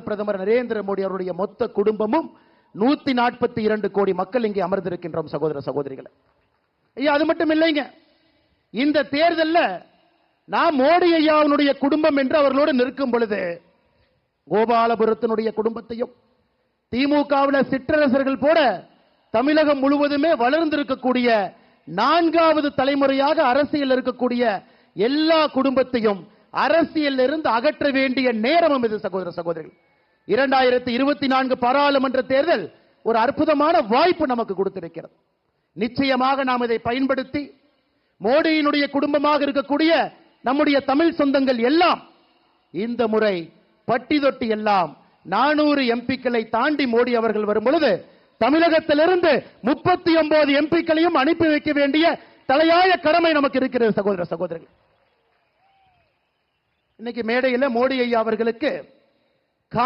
பிரதமர் நரேந்திர மோடி அவருடைய மொத்த குடும்பமும் 142 கோடி மக்கள் இங்கே அமர்ந்திருக்கின்றோம் சகோதர சகோதரிகளை. ஐயா அது மட்டும் இல்லைங்க, இந்த தேர்தலில் நான் மோடி ஐயாவுடைய குடும்பம் என்று அவர்களோடு நிற்கும் பொழுது கோபாலபுரத்தினுடைய குடும்பத்தையும் திமுகவில் சிற்றரசர்கள் போல தமிழகம் முழுவதுமே வளர்ந்திருக்கக்கூடிய 4வது தலைமுறையாக அரசியல் இருக்கக்கூடிய எல்லா குடும்பத்தையும் அரசியல் இருந்து அகற்ற வேண்டிய நேரமும் இது சகோதர சகோதரிகள். 2024 பாராளுமன்ற தேர்தல் ஒரு அற்புதமான வாய்ப்பு நமக்கு கொடுத்திருக்கிறது. நிச்சயமாக நாம் இதை பயன்படுத்தி மோடியினுடைய குடும்பமாக இருக்கக்கூடிய நம்முடைய தமிழ் சொந்தங்கள் எல்லாம் இந்த முறை பட்டி தொட்டி எல்லாம் 400 எம்பிக்களை தாண்டி மோடி அவர்கள் வரும் பொழுது தமிழகத்திலிருந்து 39 எம்பிக்களையும் அனுப்பி வைக்க வேண்டிய தலையாய கடமை நமக்கு இருக்கிறது சகோதர சகோதரர்கள். இன்னைக்கு மேடையில் மோடி ஐயா அவர்களுக்கு